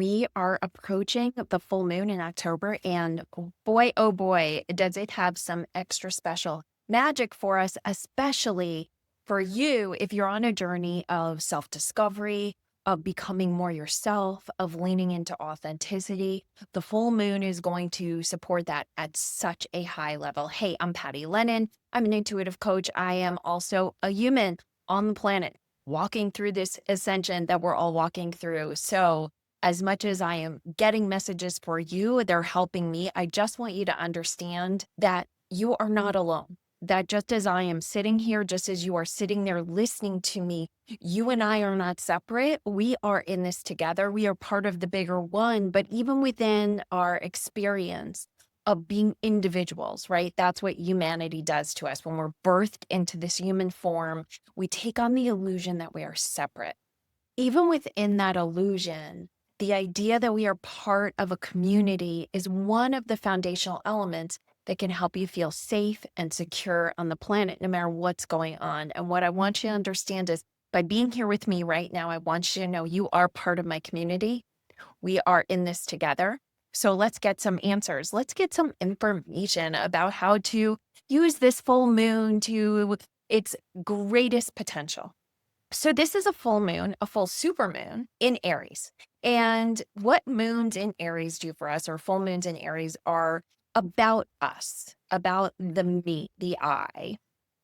We are approaching the full moon in October, and oh boy, does it have some extra special magic for us, especially for you if you're on a journey of self discovery, of becoming more yourself, of leaning into authenticity. The full moon is going to support that at such a high level. Hey, I'm Patty Lennon. I'm an intuitive coach. I am also a human on the planet walking through this ascension that we're all walking through. So, as much as I am getting messages for you, they're helping me. I just want you to understand that you are not alone. That just as I am sitting here, just as you are sitting there listening to me, you and I are not separate. We are in this together. We are part of the bigger one. But even within our experience of being individuals, right? That's what humanity does to us. When we're birthed into this human form, we take on the illusion that we are separate. Even within that illusion, the idea that we are part of a community is one of the foundational elements that can help you feel safe and secure on the planet, no matter what's going on. And what I want you to understand is by being here with me right now, I want you to know you are part of my community. We are in this together. So let's get some answers. Let's get some information about how to use this full moon to its greatest potential. So this is a full moon, a full super moon in Aries. And what moons in Aries do for us, or full moons in Aries, are about us, about the me, the I.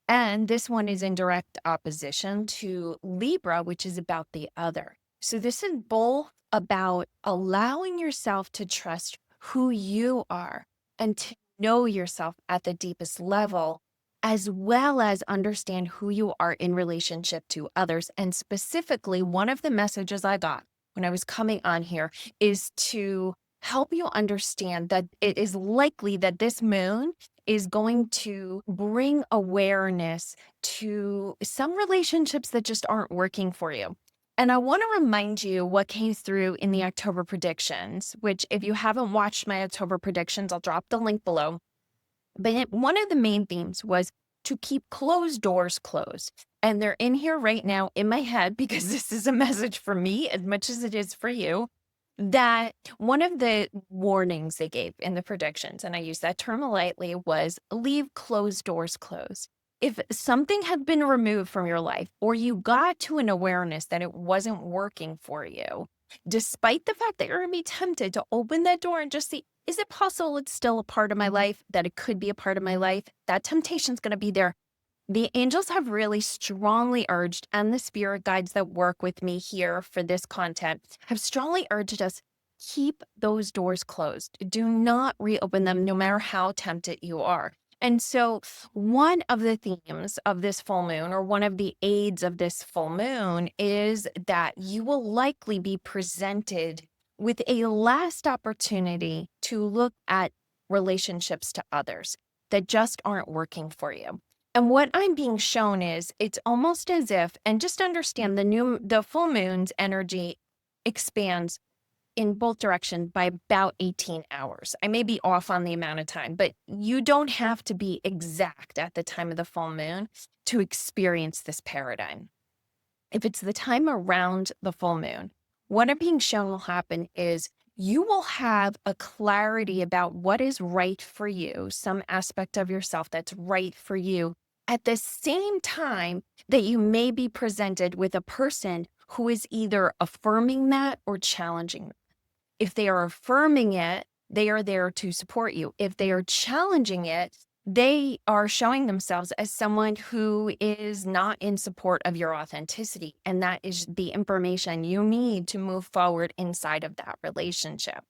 And this one is in direct opposition to Libra, which is about the other. So this is both about allowing yourself to trust who you are and to know yourself at the deepest level, as well as understand who you are in relationship to others. And specifically, one of the messages I got when I was coming on here is to help you understand that it is likely that this moon is going to bring awareness to some relationships that just aren't working for you. And I want to remind you what came through in the October predictions, which if you haven't watched my October predictions, I'll drop the link below. But one of the main themes was to keep closed doors closed. And they're in here right now in my head because this is a message for me as much as it is for you. That one of the warnings they gave in the predictions, and I use that term lightly, was leave closed doors closed. If something had been removed from your life or you got to an awareness that it wasn't working for you, despite the fact that you're going to be tempted to open that door and just see, is it possible it's still a part of my life, that it could be a part of my life? That temptation's going to be there. The angels have really strongly urged, and the spirit guides that work with me here for this content have strongly urged us, keep those doors closed. Do not reopen them, no matter how tempted you are. And so one of the themes of this full moon, or one of the aids of this full moon, is that you will likely be presented with a last opportunity to look at relationships to others that just aren't working for you. And what I'm being shown is it's almost as if, and just understand the full moon's energy expands in both directions by about 18 hours. I may be off on the amount of time, but you don't have to be exact at the time of the full moon to experience this paradigm. If it's the time around the full moon, what I'm being shown will happen is you will have a clarity about what is right for you, some aspect of yourself that's right for you, at the same time that you may be presented with a person who is either affirming that or challenging it. If they are affirming it, they are there to support you. If they are challenging it, they are showing themselves as someone who is not in support of your authenticity. And that is the information you need to move forward inside of that relationship.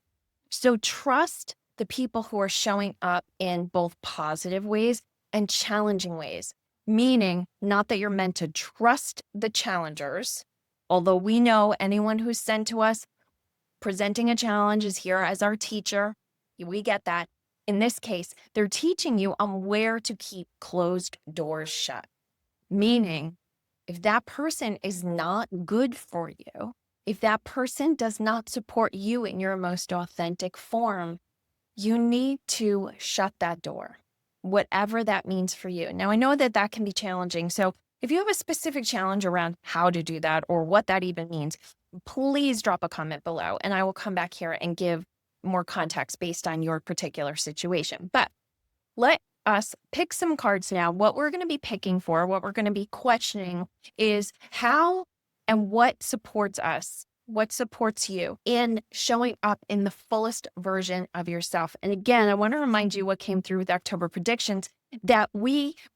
So trust the people who are showing up in both positive ways and challenging ways, meaning not that you're meant to trust the challengers, although we know anyone who's sent to us presenting a challenge is here as our teacher. We get that. In this case, they're teaching you on where to keep closed doors shut, meaning if that person is not good for you, if that person does not support you in your most authentic form, you need to shut that door, whatever that means for you. Now, I know that that can be challenging. So if you have a specific challenge around how to do that or what that even means, please drop a comment below and I will come back here and give more context based on your particular situation. But let us pick some cards now. What we're going to be picking for, what we're going to be questioning is how and what supports us, what supports you in showing up in the fullest version of yourself. And again, I want to remind you what came through with October predictions, that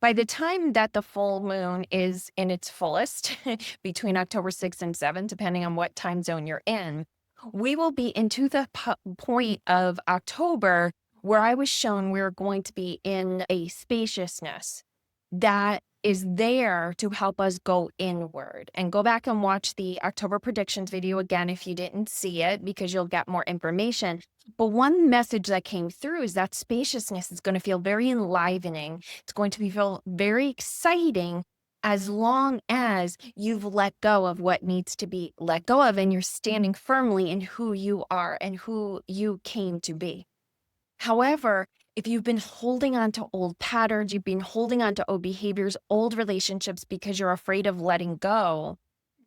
by the time that the full moon is in its fullest, between October 6th and 7th, depending on what time zone you're in, we will be into the point of October where I was shown we're going to be in a spaciousness that is there to help us go inward. And go back and watch the October predictions video again if you didn't see it, because you'll get more information. But one message that came through is that spaciousness is going to feel very enlivening. It's going to feel very exciting as long as you've let go of what needs to be let go of and you're standing firmly in who you are and who you came to be. However, if you've been holding on to old patterns, you've been holding on to old behaviors, old relationships because you're afraid of letting go,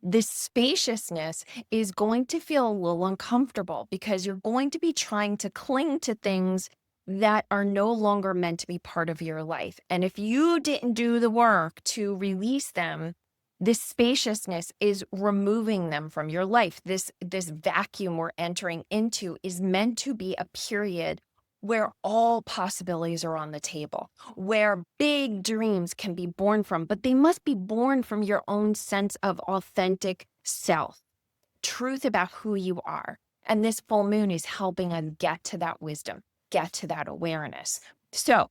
this spaciousness is going to feel a little uncomfortable because you're going to be trying to cling to things that are no longer meant to be part of your life. And if you didn't do the work to release them, this spaciousness is removing them from your life. This vacuum we're entering into is meant to be a period where all possibilities are on the table, where big dreams can be born from, but they must be born from your own sense of authentic self, truth about who you are. And this full moon is helping us get to that wisdom, get to that awareness. So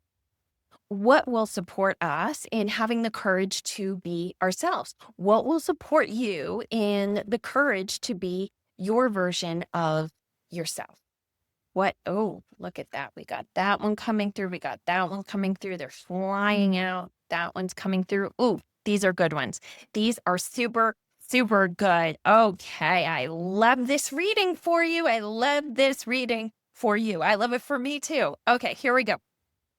what will support us in having the courage to be ourselves? What will support you in the courage to be your version of yourself? What? Oh, look at that. We got that one coming through. We got that one coming through. They're flying out. That one's coming through. Oh, these are good ones. These are super, super good. Okay. I love this reading for you. I love this reading for you. I love it for me too. Okay, here we go.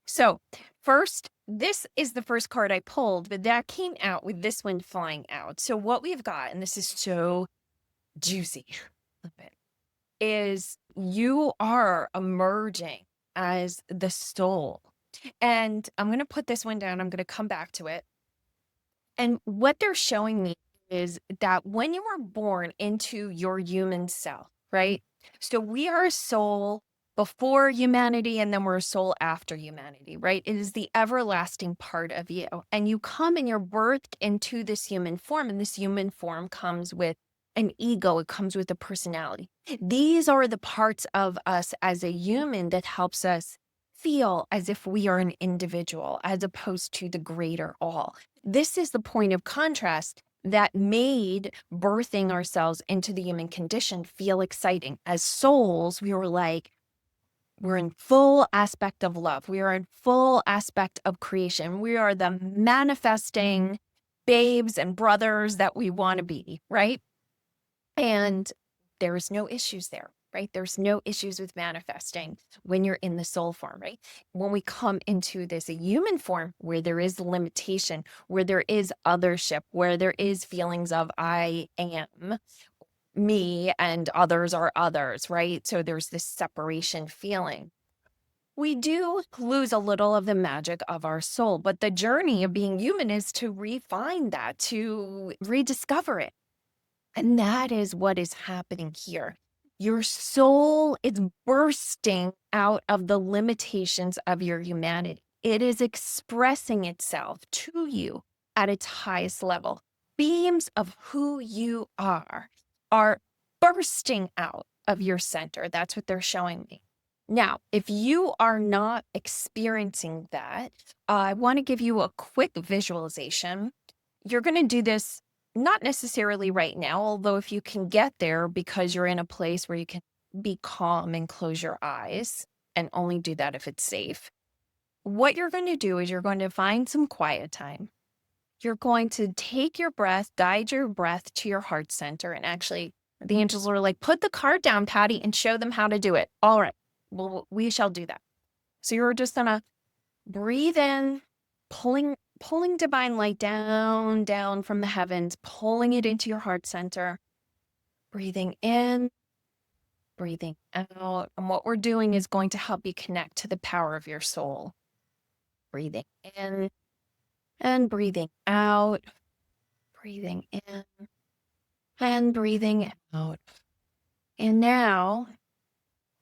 So first, this is the first card I pulled, but that came out with this one flying out. So what we've got, and this is so juicy, love it, is you are emerging as the soul. And I'm going to put this one down. I'm going to come back to it. And what they're showing me is that when you were born into your human self, right? So we are a soul before humanity, and then we're a soul after humanity, right? It is the everlasting part of you. And you come and you're birthed into this human form, and this human form comes with an ego. It comes with a personality. These are the parts of us as a human that helps us feel as if we are an individual as opposed to the greater all. This is the point of contrast that made birthing ourselves into the human condition feel exciting. As souls, we were like, we're in full aspect of love. We are in full aspect of creation. We are the manifesting babes and brothers that we want to be, right? And there's no issues there, right? There's no issues with manifesting when you're in the soul form, right? When we come into this human form where there is limitation, where there is othership, where there is feelings of I am, me, and others are others, right? So there's this separation feeling. We do lose a little of the magic of our soul, but the journey of being human is to refine that, to rediscover it. And that is what is happening here. Your soul is bursting out of the limitations of your humanity. It is expressing itself to you at its highest level. Beams of who you are bursting out of your center. That's what they're showing me. Now, if you are not experiencing that, I want to give you a quick visualization. You're going to do this not necessarily right now, although if you can get there because you're in a place where you can be calm and close your eyes, and only do that if it's safe. What you're going to do is you're going to find some quiet time. You're going to take your breath, guide your breath to your heart center. And actually, the angels are like, put the card down, Patty, and show them how to do it. All right, well, we shall do that. So you're just going to breathe in, pulling divine light down from the heavens, pulling it into your heart center. breathing in, breathing out. And what we're doing is going to help you connect to the power of your soul. Breathing in and breathing out, breathing in and breathing out. And now,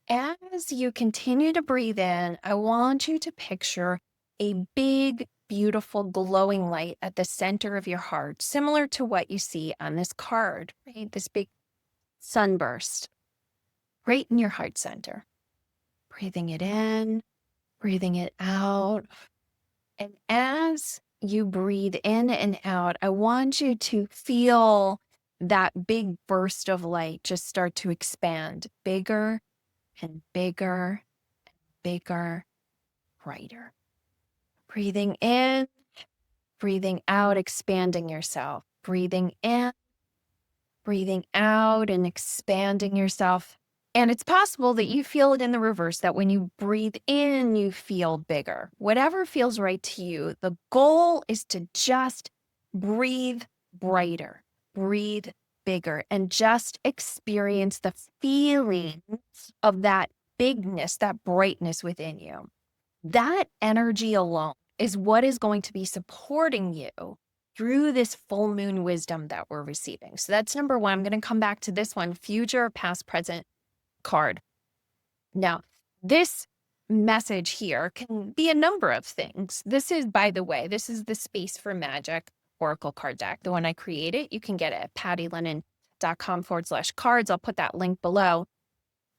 as you continue to breathe in, I want you to picture a big, beautiful, glowing light at the center of your heart, similar to what you see on this card, right? This big sunburst right in your heart center. Breathing it in, breathing it out. And as you breathe in and out, I want you to feel that big burst of light just start to expand bigger and bigger, bigger, brighter. Breathing in, breathing out, expanding yourself. Breathing in, breathing out, and expanding yourself. And it's possible that you feel it in the reverse, that when you breathe in, you feel bigger. Whatever feels right to you, the goal is to just breathe brighter, breathe bigger, and just experience the feeling of that bigness, that brightness within you. That energy alone is what is going to be supporting you through this full moon wisdom that we're receiving. So that's number one. I'm going to come back to this one, future, past, present card. Now, this message here can be a number of things. This is, by the way, this is the Space for Magic Oracle card deck, the one I created. You can get it at pattylennon.com/cards. I'll put that link below.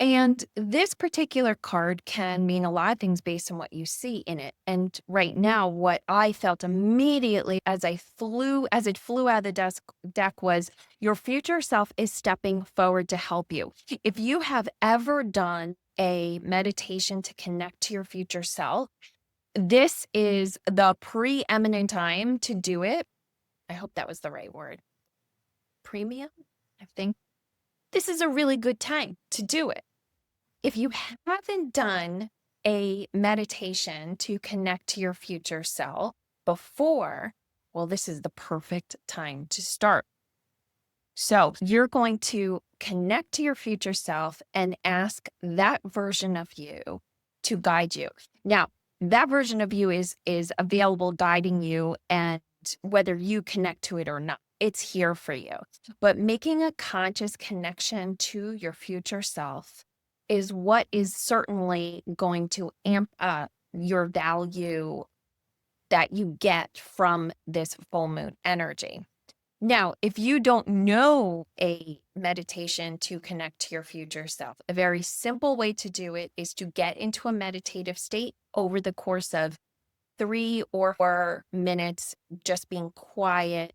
And this particular card can mean a lot of things based on what you see in it. And right now, what I felt immediately as it flew out of the deck was your future self is stepping forward to help you. If you have ever done a meditation to connect to your future self, this is the preeminent time to do it. I hope that was the right word. Premium, I think. This is a really good time to do it. If you haven't done a meditation to connect to your future self before, well, this is the perfect time to start. So you're going to connect to your future self and ask that version of you to guide you. Now, that version of you is available guiding you, and whether you connect to it or not, it's here for you. But making a conscious connection to your future self is what is certainly going to amp up your value that you get from this full moon energy. Now, if you don't know a meditation to connect to your future self, a very simple way to do it is to get into a meditative state over the course of 3 or 4 minutes, just being quiet,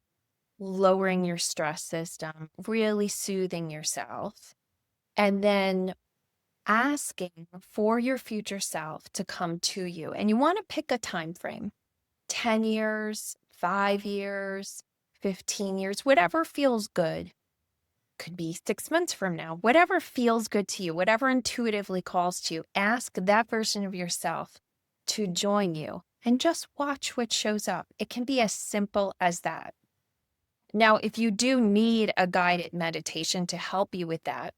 lowering your stress system, really soothing yourself, and then asking for your future self to come to you. And you want to pick a time frame, 10 years, 5 years, 15 years, whatever feels good. Could be 6 months from now, whatever feels good to you, whatever intuitively calls to you. Ask that version of yourself to join you and just watch what shows up. It can be as simple as that. Now, if you do need a guided meditation to help you with that,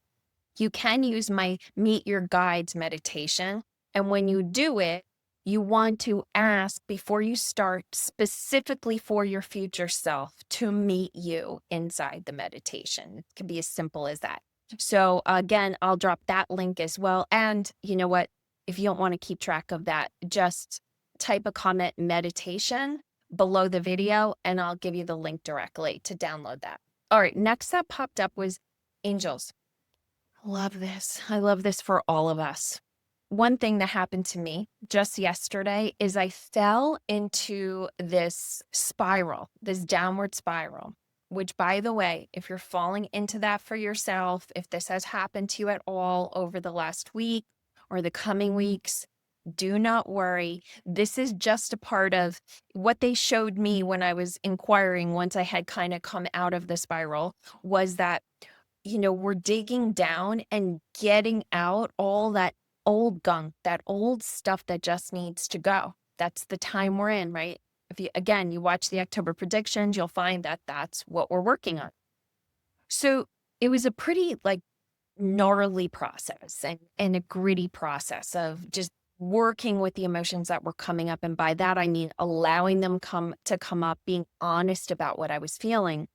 you can use my Meet Your Guides meditation. And when you do it, you want to ask before you start specifically for your future self to meet you inside the meditation. It can be as simple as that. So again, I'll drop that link as well. And you know what? If you don't want to keep track of that, just type a comment meditation below the video and I'll give you the link directly to download that. All right, next that popped up was angels. Love this. I love this for all of us. One thing that happened to me just yesterday is I fell into this spiral, this downward spiral, which, by the way, if you're falling into that for yourself, if this has happened to you at all over the last week or the coming weeks, do not worry. This is just a part of what they showed me when I was inquiring once I had kind of come out of the spiral was that we're digging down and getting out all that old gunk, that old stuff that just needs to go. That's the time we're in, right? If you watch the October predictions, you'll find that that's what we're working on. So it was a pretty like gnarly process and a gritty process of just working with the emotions that were coming up. And by that, I mean allowing them to come up, being honest about what I was feeling.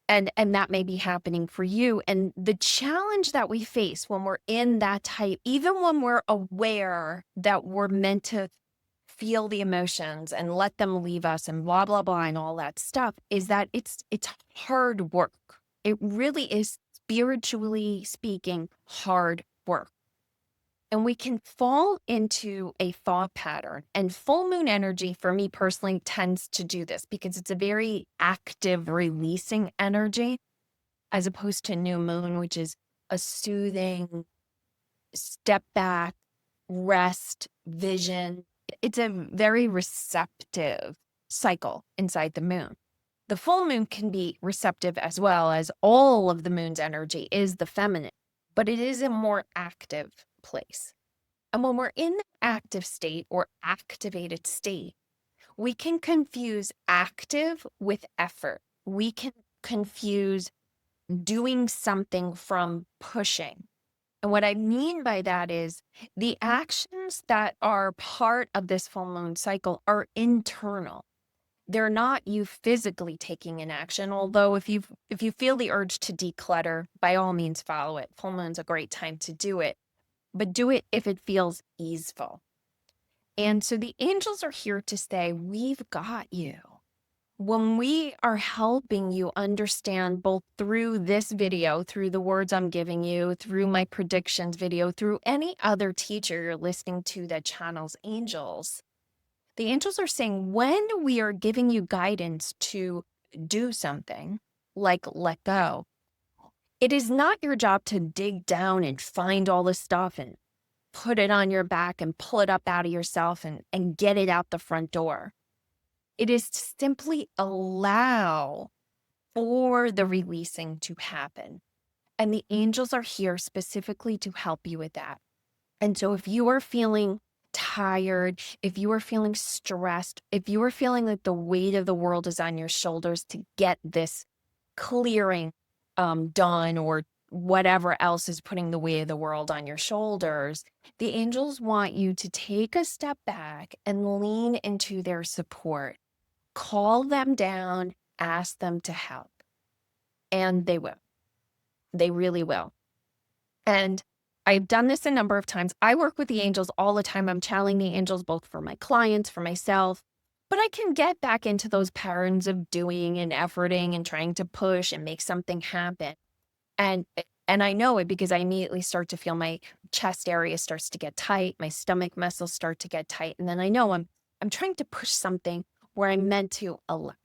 And that may be happening for you. And the challenge that we face when we're in that type, even when we're aware that we're meant to feel the emotions and let them leave us and blah, blah, blah, and all that stuff, is that it's hard work. It really is, spiritually speaking, hard work. And we can fall into a thought pattern. And full moon energy, for me personally, tends to do this because it's a very active, releasing energy, as opposed to new moon, which is a soothing step back, rest, vision. It's a very receptive cycle inside the moon. The full moon can be receptive as well, as all of the moon's energy is the feminine, but it is a more active place. And when we're in the active state or activated state, we can confuse active with effort. We can confuse doing something from pushing. And what I mean by that is the actions that are part of this full moon cycle are internal. They're not you physically taking an action, although if you feel the urge to declutter, by all means follow it. Full moon's a great time to do it, but do it if it feels easeful. And so the angels are here to say, we've got you. When we are helping you understand, both through this video, through the words I'm giving you, through my predictions video, through any other teacher you're listening to that channels angels, the angels are saying, when we are giving you guidance to do something, like let go, it is not your job to dig down and find all this stuff and put it on your back and pull it up out of yourself and get it out the front door. It is to simply allow for the releasing to happen. And the angels are here specifically to help you with that. And so if you are feeling tired, if you are feeling stressed, if you are feeling like the weight of the world is on your shoulders to get this clearing done, or whatever else is putting the weight of the world on your shoulders, the angels want you to take a step back and lean into their support. Call them down, ask them to help. And they will. They really will. And I've done this a number of times. I work with the angels all the time. I'm channeling the angels both for my clients, for myself. But I can get back into those patterns of doing and efforting and trying to push and make something happen. And I know it because I immediately start to feel my chest area starts to get tight, my stomach muscles start to get tight. And then I know I'm trying to push something where I'm meant to allow.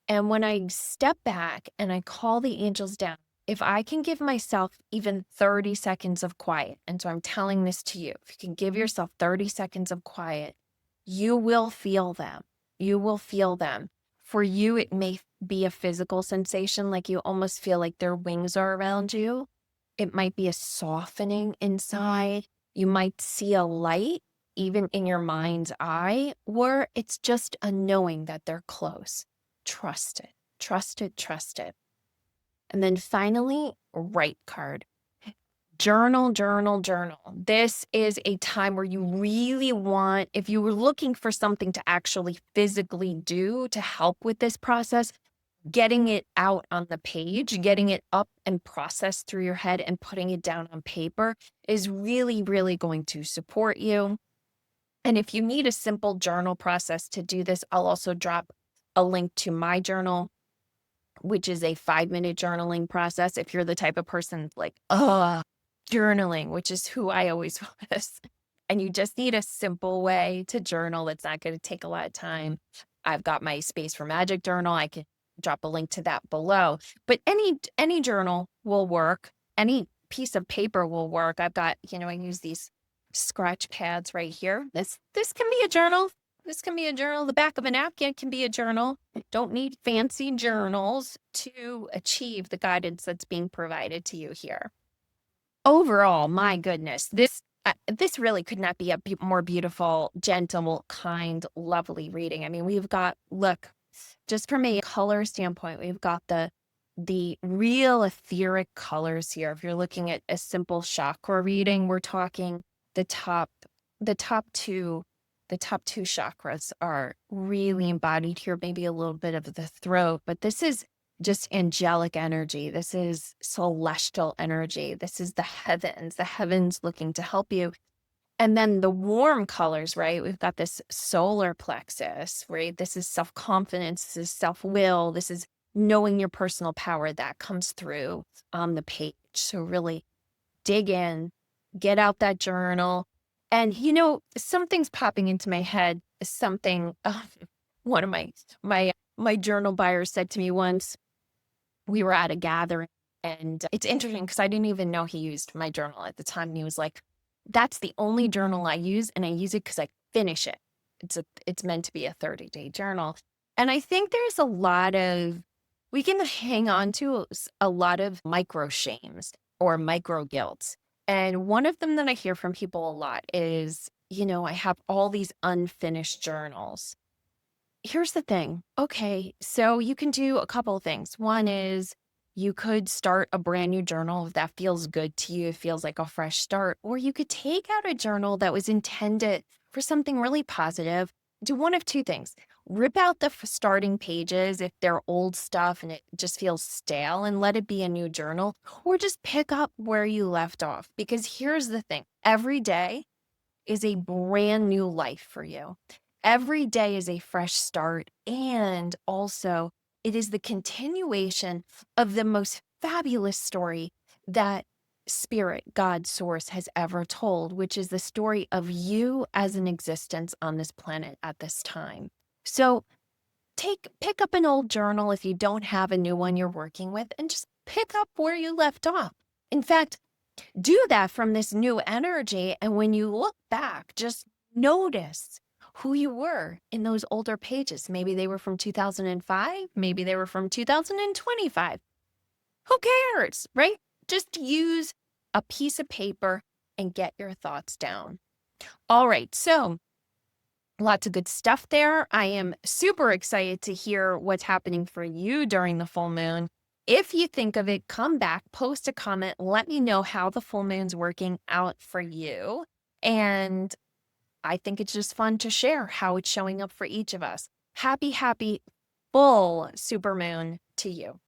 And when I step back and I call the angels down, if I can give myself even 30 seconds of quiet, and so I'm telling this to you, if you can give yourself 30 seconds of quiet, you will feel them. You will feel them. For you, it may be a physical sensation, like you almost feel like their wings are around you. It might be a softening inside. You might see a light, even in your mind's eye, or it's just a knowing that they're close. Trust it, trust it, trust it. And then finally, right card. Journal, journal, journal. This is a time where you really want, if you were looking for something to actually physically do to help with this process, getting it out on the page, getting it up and processed through your head and putting it down on paper is really, really going to support you. And if you need a simple journal process to do this, I'll also drop a link to my journal, which is a 5-minute journaling process. If you're the type of person like, journaling, which is who I always was, and you just need a simple way to journal that's not going to take a lot of time, I've got my Space for Magic journal. I can drop a link to that below. But any journal will work. Any piece of paper will work. I've got, I use these scratch pads right here. This can be a journal. This can be a journal. The back of a napkin can be a journal. Don't need fancy journals to achieve the guidance that's being provided to you here. Overall, my goodness, this really could not be a more beautiful, gentle, kind, lovely reading. I mean, we've got, look, just from a color standpoint, we've got the the real etheric colors here. If you're looking at a simple chakra reading, we're talking the top, the top two, the top two chakras are really embodied here, maybe a little bit of the throat, but this is just angelic energy. This is celestial energy. This is the heavens looking to help you. And then the warm colors, right? We've got this solar plexus, right? This is self-confidence, this is self-will, this is knowing your personal power that comes through on the page. So really dig in, get out that journal. And something's popping into my head, something one of my journal buyers said to me once. We were at a gathering, and it's interesting because I didn't even know he used my journal at the time. And he was like, that's the only journal I use, and I use it because I finish it. It's meant to be a 30-day journal. And I think there's we can hang on to a lot of micro shames or micro guilts. And one of them that I hear from people a lot is, I have all these unfinished journals. Here's the thing. Okay, so you can do a couple of things. One is you could start a brand new journal if that feels good to you, it feels like a fresh start, or you could take out a journal that was intended for something really positive. Do one of two things. Rip out the starting pages if they're old stuff and it just feels stale and let it be a new journal, or just pick up where you left off. Because here's the thing. Every day is a brand new life for you. Every day is a fresh start. And also, it is the continuation of the most fabulous story that Spirit, God, Source has ever told, which is the story of you as an existence on this planet at this time. So pick up an old journal if you don't have a new one you're working with, and just pick up where you left off. In fact, do that from this new energy. And when you look back, just notice who you were in those older pages. Maybe they were from 2005. Maybe they were from 2025. Who cares, right? Just use a piece of paper and get your thoughts down. All right. So lots of good stuff there. I am super excited to hear what's happening for you during the full moon. If you think of it, come back, post a comment, let me know how the full moon's working out for you. And I think it's just fun to share how it's showing up for each of us. Happy, full super moon to you.